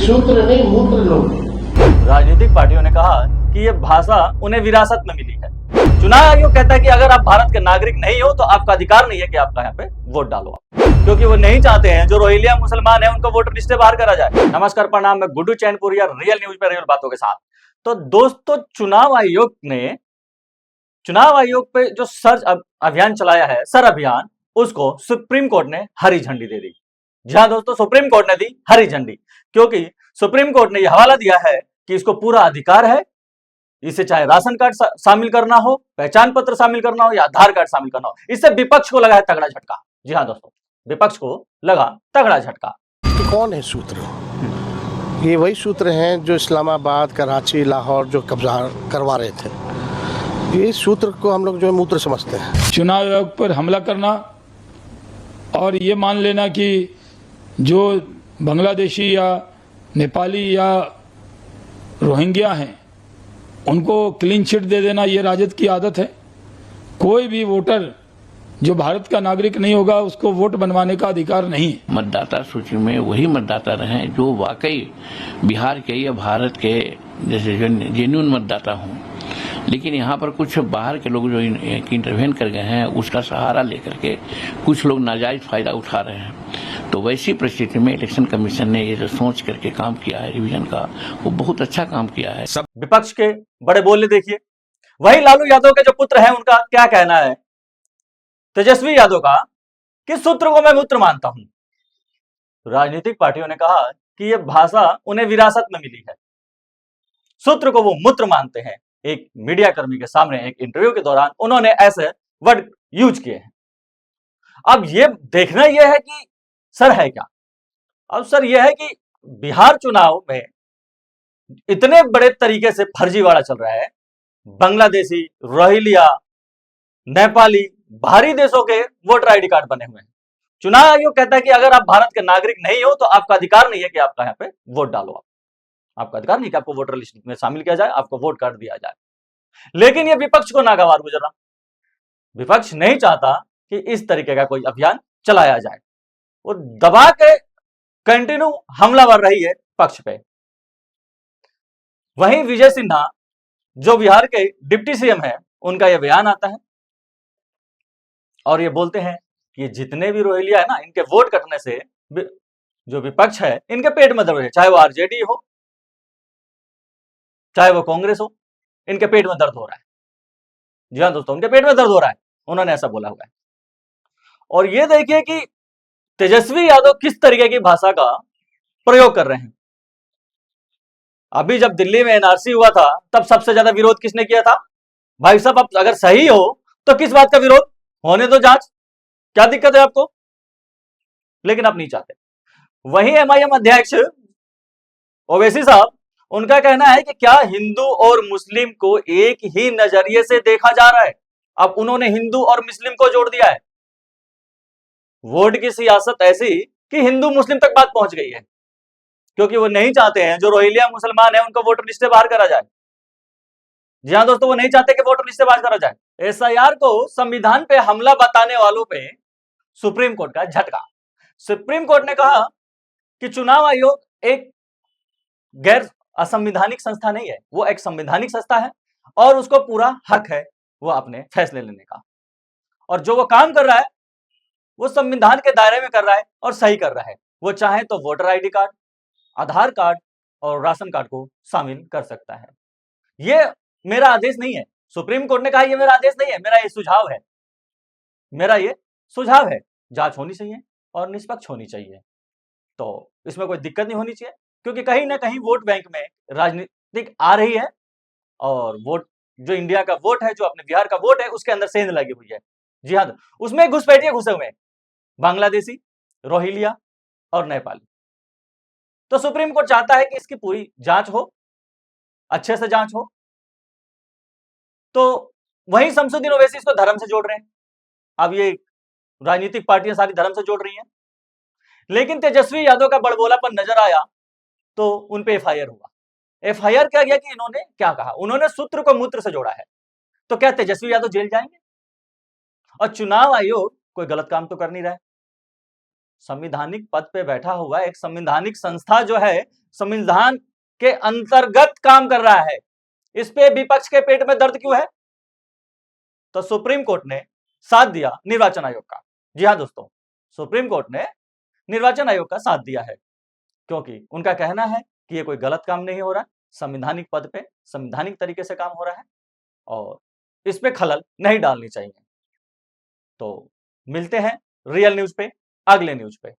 सूत्र नहीं मूत्र लोग। राजनीतिक पार्टियों ने कहा कि ये भाषा उन्हें विरासत में मिली है। चुनाव आयोग कहता है कि अगर आप भारत के नागरिक नहीं हो तो आपका अधिकार नहीं है कि आपका यहाँ पे वोट डालो आप, क्योंकि वो नहीं चाहते हैं जो रोहिंग्या मुसलमान है उनको वोटर लिस्ट से बाहर करा जाए। नमस्कार, प्रणाम, मैं गुड्डू चैनपुरिया, रियल न्यूज पे रियल बातों के साथ। तो दोस्तों, चुनाव आयोग पे जो सर्च अभियान चलाया है, सर अभियान, उसको सुप्रीम कोर्ट ने हरी झंडी दे दी। जी हाँ दोस्तों, सुप्रीम कोर्ट ने दी हरी झंडी, क्योंकि सुप्रीम कोर्ट ने यह हवाला दिया है कि इसको पूरा अधिकार है, इसे चाहे राशन कार्ड शामिल करना हो, पहचान पत्र शामिल करना हो या आधार कार्ड शामिल करना हो। इससे विपक्ष को लगा है तगड़ा झटका। जी हाँ दोस्तों, विपक्ष को लगा तगड़ा झटका। तो कौन है सूत्र? ये वही सूत्र हैं जो इस्लामाबाद, कराची, लाहौर जो कब्जा करवा रहे थे। ये सूत्र को हम लोग जो है मूत्र समझते हैं। चुनाव आयोग पर हमला करना और ये मान लेना कि जो बांग्लादेशी या नेपाली या रोहिंग्या हैं उनको क्लीन चिट दे देना, ये राजद की आदत है। कोई भी वोटर जो भारत का नागरिक नहीं होगा उसको वोट बनवाने का अधिकार नहीं है। मतदाता सूची में वही मतदाता रहें जो वाकई बिहार के या भारत के जैसे जेन्युइन मतदाता हों। लेकिन यहाँ पर कुछ बाहर के लोग जो इंटरवेन कर गए हैं उसका सहारा लेकर के कुछ लोग नाजायज फायदा उठा रहे हैं। तो वैसी परिस्थिति में इलेक्शन कमीशन ने ये जो सोच करके काम किया है रिवीजन का, वो बहुत अच्छा काम किया है। सब विपक्ष के बड़े बोले देखिए, वही लालू यादव के जो पुत्र हैं उनका क्या कहना है, तेजस्वी यादव का, किस सूत्र को मैं मूत्र मानता हूं। राजनीतिक पार्टियों ने कहा कि यह भाषा उन्हें विरासत में मिली है, सूत्र को वो मूत्र मानते हैं। एक मीडिया कर्मी के सामने एक इंटरव्यू के दौरान उन्होंने ऐसे वर्ड यूज किए हैं। अब ये देखना यह है कि सर है क्या। अब सर यह है कि बिहार चुनाव में इतने बड़े तरीके से फर्जीवाड़ा चल रहा है, बांग्लादेशी, रोहिंग्या, नेपाली, बाहरी देशों के वोटर आईडी कार्ड बने हुए हैं। चुनाव आयोग कहता है कि अगर आप भारत के नागरिक नहीं हो तो आपका अधिकार नहीं है कि आपका यहाँ पे वोट डालो। आपका अधिकार नहीं कि आपको वोटर लिस्ट में शामिल किया जाए, आपको वोट कार्ड दिया जाए। लेकिन यह विपक्ष को नागवार गुजरा। विपक्ष नहीं चाहता कि इस तरीके का कोई अभियान चलाया जाए, वो दबा के कंटिन्यू हमलावर रही है पक्ष पे। वहीं विजय सिन्हा जो बिहार के डिप्टी सीएम है, उनका यह बयान आता है और ये बोलते हैं कि जितने भी रोहिंग्या है ना, इनके वोट कटने से जो विपक्ष है इनके पेट में दर्द है, चाहे वो आरजेडी हो चाहे वो कांग्रेस हो, इनके पेट में दर्द हो रहा है। जी हाँ दोस्तों, उनके पेट में दर्द हो रहा है, उन्होंने ऐसा बोला हुआ है। और ये देखिए कि तेजस्वी यादव किस तरीके की भाषा का प्रयोग कर रहे हैं। अभी जब दिल्ली में एनआरसी हुआ था तब सबसे ज्यादा विरोध किसने किया था? भाई साहब, अब अगर सही हो तो किस बात का विरोध, होने दो जांच, क्या दिक्कत है आपको? लेकिन आप नहीं चाहते। वहीं एमआईएम अध्यक्ष ओवैसी साहब, उनका कहना है कि क्या हिंदू और मुस्लिम को एक ही नजरिए से देखा जा रहा है। अब उन्होंने हिंदू और मुस्लिम को जोड़ दिया है। वोट की सियासत ऐसी कि हिंदू मुस्लिम तक बात पहुंच गई है, क्योंकि वो नहीं चाहते हैं जो रोहिंग्या मुसलमान है उनको वोटर लिस्ट से बाहर करा जाए। जी हाँ दोस्तों, वो नहीं चाहते कि वोटर लिस्ट से बाहर करा जाए। एसआईआर को संविधान पे हमला बताने वालों पे सुप्रीम कोर्ट का झटका। सुप्रीम कोर्ट ने कहा कि चुनाव आयोग एक गैर असंवैधानिक संस्था नहीं है, वो एक संवैधानिक संस्था है और उसको पूरा हक है वो अपने फैसले लेने का। और जो वो काम कर रहा है वो संविधान के दायरे में कर रहा है और सही कर रहा है। वो चाहे तो वोटर आईडी कार्ड, आधार कार्ड और राशन कार्ड को शामिल कर सकता है। ये मेरा आदेश नहीं है, सुप्रीम कोर्ट ने कहा ये मेरा आदेश नहीं है, मेरा ये सुझाव है, मेरा ये सुझाव है। जांच होनी चाहिए और निष्पक्ष होनी चाहिए, तो इसमें कोई दिक्कत नहीं होनी चाहिए, क्योंकि कहीं ना कहीं वोट बैंक में राजनीतिक आ रही है और वोट जो इंडिया का वोट है, जो अपने बिहार का वोट है, उसके अंदर सेंध लगी हुई है। जी हाँ, उसमें घुसपैठिए घुसे हुए हैं, बांग्लादेशी, रोहिंग्या और नेपाली। तो सुप्रीम कोर्ट चाहता है कि इसकी पूरी जांच हो, अच्छे से जांच हो। तो वहीं शमसुद्दीन ओवैसी इसको धर्म से जोड़ रहे हैं। अब ये राजनीतिक पार्टियां सारी धर्म से जोड़ रही हैं, लेकिन तेजस्वी यादव का बड़बोलापन नजर आया तो उन पे एफआईआर हुआ। एफआईआर क्या गया कि इन्होंने क्या कहा, उन्होंने सूत्र को मूत्र से जोड़ा है। तो क्या तेजस्वी यादव जेल जाएंगे? और चुनाव आयोग कोई गलत काम तो कर नहीं रहा है। संवैधानिक पद पे बैठा हुआ एक संवैधानिक संस्था जो है, संविधान के अंतर्गत काम कर रहा है। इस पे विपक्ष के पेट में दर्द क्यों है? तो सुप्रीम कोर्ट ने साथ दिया निर्वाचन आयोग का। जी हां दोस्तों, सुप्रीम कोर्ट ने निर्वाचन आयोग का साथ दिया है, क्योंकि उनका कहना है कि ये कोई गलत काम नहीं हो रहा, संवैधानिक पद पे संवैधानिक तरीके से काम हो रहा है और इस पे खलल नहीं डालनी चाहिए। तो मिलते हैं रियल न्यूज पे, अगले न्यूज पे।